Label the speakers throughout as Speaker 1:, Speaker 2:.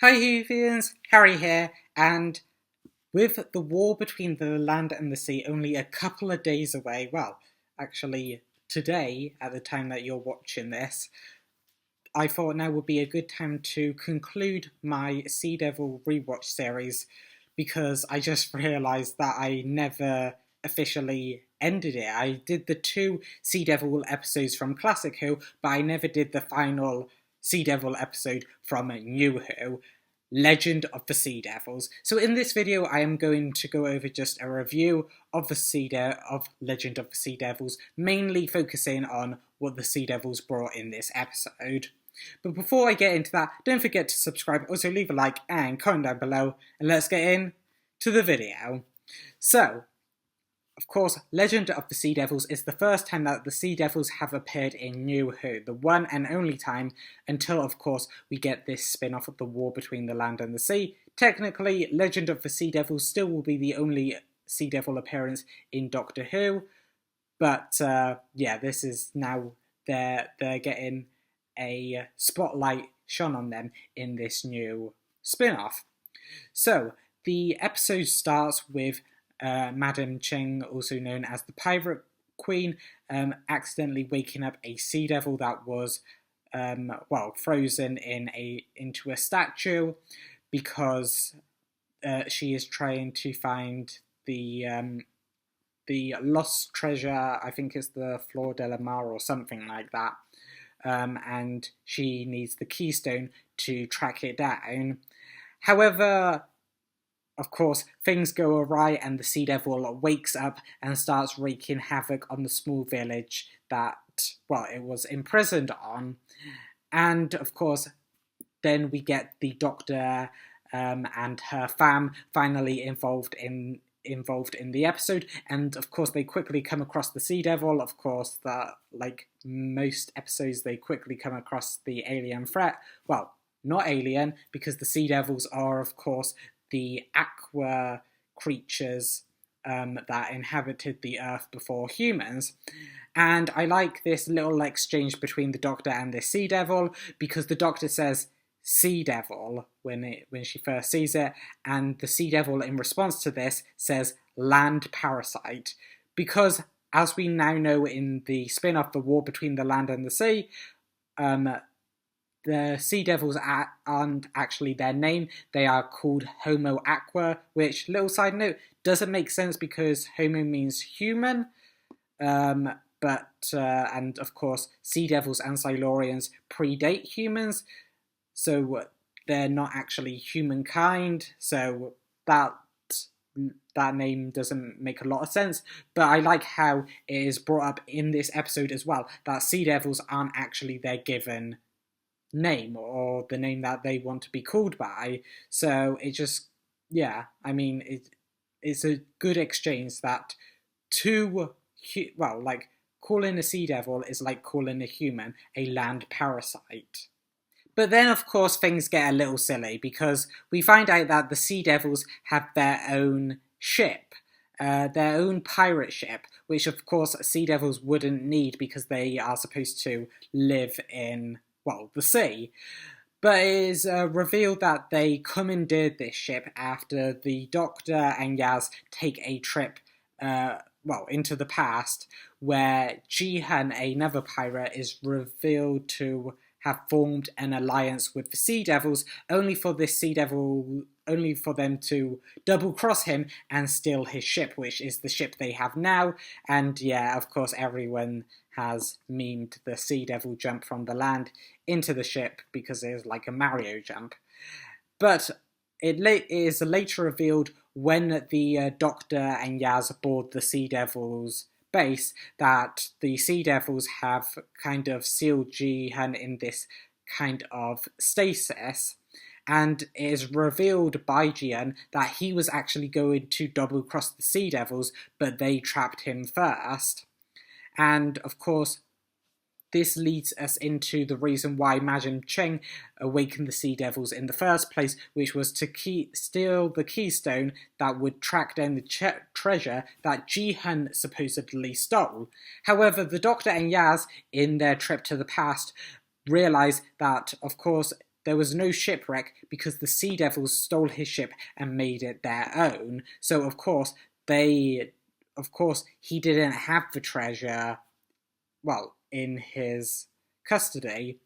Speaker 1: Hi Whovians, Harry here, and with the war between the land and the sea only a couple of days away, well, actually today, at the time that you're watching this, I thought now would be a good time to conclude my Sea Devil rewatch series because I just realised that I never officially ended it. I did the two Sea Devil episodes from Classic Who, but I never did the final Sea Devil episode from New Who, Legend of the Sea Devils. So in this video I am going to go over just a review of of Legend of the Sea Devils, mainly focusing on what the Sea Devils brought in this episode. But before I get into that, don't forget to subscribe, also leave a like and comment down below, and let's get in to the video. So, of course, Legend of the Sea Devils is the first time that the Sea Devils have appeared in New Who, the one and only time, until, of course, we get this spin-off of the war between the land and the sea. Technically, Legend of the Sea Devils still will be the only Sea Devil appearance in Doctor Who, but yeah, this is now they're getting a spotlight shone on them in this new spin-off. So, the episode starts with Madame Cheng, also known as the Pirate Queen, accidentally waking up a sea devil that was, frozen into a statue because she is trying to find the lost treasure. I think it's the Flor de la Mar or something like that. And she needs the keystone to track it down. However, of course, things go awry and the Sea Devil wakes up and starts wreaking havoc on the small village that, it was imprisoned on. And, of course, then we get the Doctor and her fam finally involved in the episode, and of course they quickly come across the Sea Devil. Of course, that, like most episodes, they quickly come across the alien threat. Well, not alien, because the Sea Devils are, of course, the aqua creatures that inhabited the Earth before humans. And I like this little exchange between the Doctor and the Sea Devil, because the Doctor says Sea Devil when she first sees it, and the Sea Devil in response to this says land parasite, because as we now know in the spin-off The War Between the Land and the Sea, the Sea Devils aren't actually their name. They are called Homo Aqua, which, little side note, doesn't make sense because Homo means human, and of course Sea Devils and Silurians predate humans, so they're not actually humankind, so that name doesn't make a lot of sense. But I like how it is brought up in this episode as well, that Sea Devils aren't actually their given name or the name that they want to be called by. So it just, yeah, I mean, it's a good exchange that calling a Sea Devil is like calling a human a land parasite. But then, of course, things get a little silly because we find out that the Sea Devils have their own ship, their own pirate ship, which, of course, Sea Devils wouldn't need because they are supposed to live in, the sea. But it is revealed that they commandeered this ship after the Doctor and Yaz take a trip, into the past, where Jihan, another pirate, is revealed to have formed an alliance with the Sea Devils, only for them to double-cross him and steal his ship, which is the ship they have now. And yeah, of course, everyone has memed the Sea Devil jump from the land into the ship because it is like a Mario jump. But it is later revealed when the Doctor and Yaz board the Sea Devils base that the Sea Devils have kind of sealed Jihan in this kind of stasis, and it is revealed by Jihan that he was actually going to double-cross the Sea Devils, but they trapped him first. And of course, this leads us into the reason why Madame Cheng awakened the Sea Devils in the first place, which was to steal the keystone that would track down the treasure that Jihan supposedly stole. However, the Doctor and Yaz, in their trip to the past, realise that, of course, there was no shipwreck because the Sea Devils stole his ship and made it their own. So of course he didn't have the treasure, well, in his custody.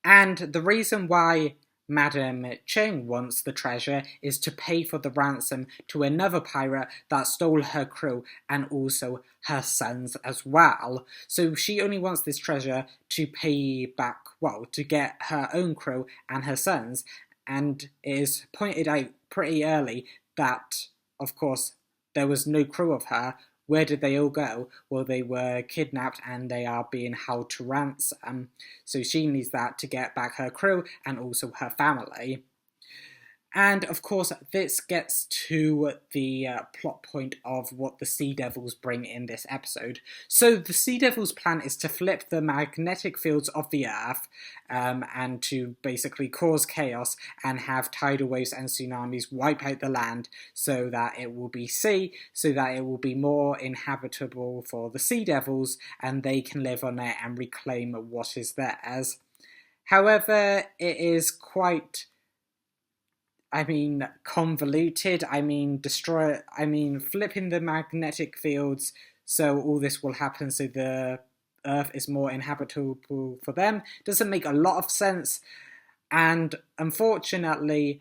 Speaker 1: And the reason why Madam Cheng wants the treasure is to pay for the ransom to another pirate that stole her crew and also her sons as well. So she only wants this treasure to pay back, well, to get her own crew and her sons. And it is pointed out pretty early that, of course, there was no crew of her. Where did they all go? Well, they were kidnapped and they are being held to ransom. So she needs that to get back her crew and also her family. And of course, this gets to the plot point of what the Sea Devils bring in this episode. So the Sea Devils' plan is to flip the magnetic fields of the Earth and to basically cause chaos and have tidal waves and tsunamis wipe out the land so that it will be sea, so that it will be more inhabitable for the Sea Devils and they can live on it and reclaim what is theirs. However, it is quite convoluted. Flipping the magnetic fields so all this will happen so the Earth is more inhabitable for them doesn't make a lot of sense. And unfortunately,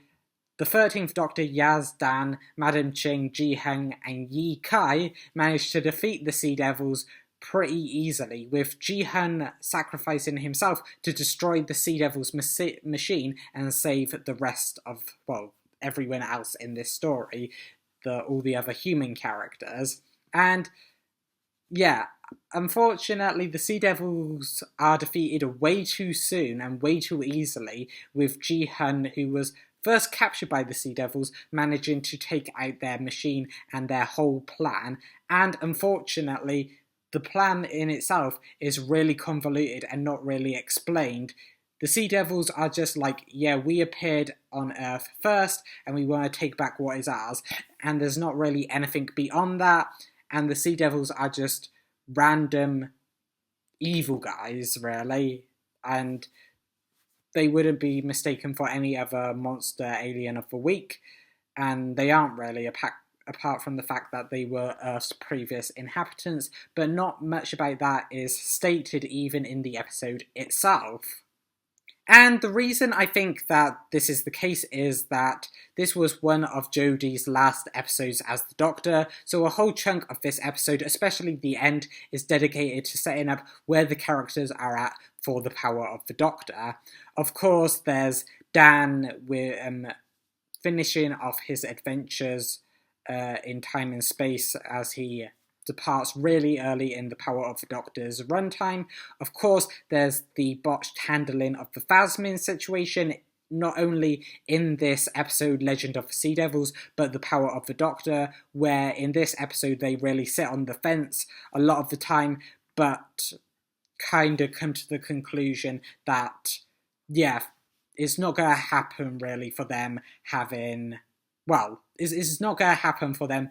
Speaker 1: the 13th Doctor Yazdan, Madam Cheng, Ji-hun, and Yi Kai managed to defeat the Sea Devils pretty easily, with Ji-hun sacrificing himself to destroy the Sea Devil's machine and save the rest of, well, everyone else in this story, all the other human characters. And yeah, unfortunately, the Sea Devils are defeated way too soon and way too easily, with Ji-hun, who was first captured by the Sea Devils, managing to take out their machine and their whole plan. And unfortunately, the plan in itself is really convoluted and not really explained. The Sea Devils are just like, yeah, we appeared on Earth first and we want to take back what is ours. And there's not really anything beyond that. And the Sea Devils are just random evil guys, really. And they wouldn't be mistaken for any other monster alien of the week. And they aren't really apart from the fact that they were Earth's previous inhabitants, but not much about that is stated even in the episode itself. And the reason I think that this is the case is that this was one of Jodie's last episodes as the Doctor, so a whole chunk of this episode, especially the end, is dedicated to setting up where the characters are at for the power of the Doctor. Of course, there's Dan finishing off his adventures in time and space as he departs really early in the Power of the Doctor's runtime. Of course, there's the botched handling of the Phasmin situation, not only in this episode, Legend of the Sea Devils, but the Power of the Doctor, where in this episode they really sit on the fence a lot of the time, but kind of come to the conclusion that, yeah, it's not going to happen really for them having... Well, it's not going to happen for them,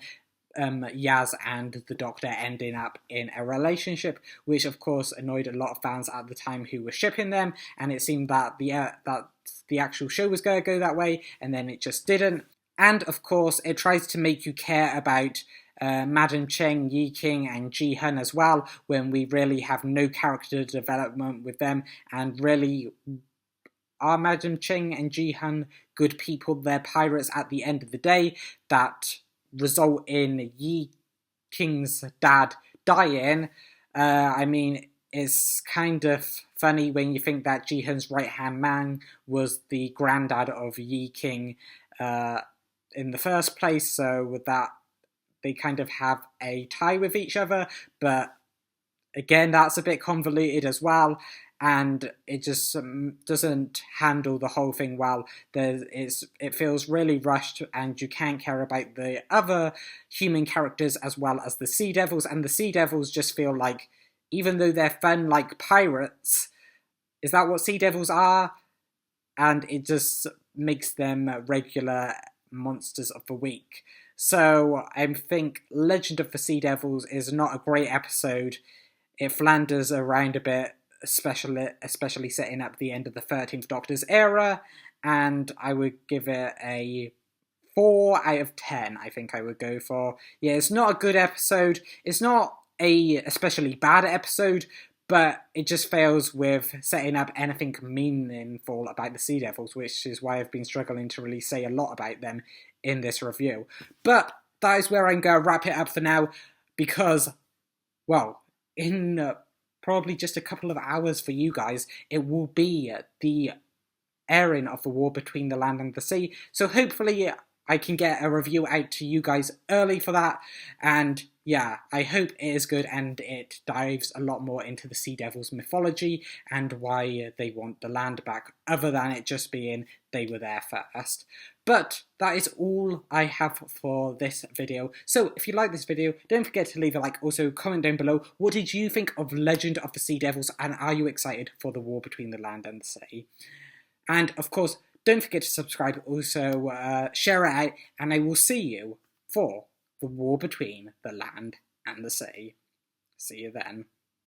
Speaker 1: Yaz and the Doctor ending up in a relationship, which of course annoyed a lot of fans at the time who were shipping them, and it seemed that the actual show was going to go that way, and then it just didn't. And of course, it tries to make you care about Madam Cheng, Yi King, and Ji-hun as well, when we really have no character development with them, and really... Are Madam Cheng and Ji-hun good people? They're pirates at the end of the day that result in Yi King's dad dying. It's kind of funny when you think that Ji-hun's right-hand man was the granddad of Yi King in the first place, so with that, they kind of have a tie with each other, but again, that's a bit convoluted as well. And it just doesn't handle the whole thing well. It feels really rushed, and you can't care about the other human characters as well as the Sea Devils. And the Sea Devils just feel like, even though they're fun like pirates, is that what Sea Devils are? And it just makes them regular monsters of the week. So I think Legend of the Sea Devils is not a great episode. It flounders around a bit. especially setting up the end of the 13th Doctor's era, and I would give it a 4 out of 10, I think I would go for. Yeah, it's not a good episode, it's not a especially bad episode, but it just fails with setting up anything meaningful about the Sea Devils, which is why I've been struggling to really say a lot about them in this review. But that is where I'm going to wrap it up for now, because, well, in probably just a couple of hours for you guys, it will be the airing of the War Between the Land and the Sea. So hopefully I can get a review out to you guys early for that. And yeah, I hope it is good and it dives a lot more into the Sea Devils mythology and why they want the land back, other than it just being they were there first. But that is all I have for this video. So if you like this video, don't forget to leave a like. Also, comment down below, what did you think of Legend of the Sea Devils, and are you excited for the War Between the Land and the Sea? And of course, don't forget to subscribe, also share it out, and I will see you for the War Between the Land and the Sea. See you then.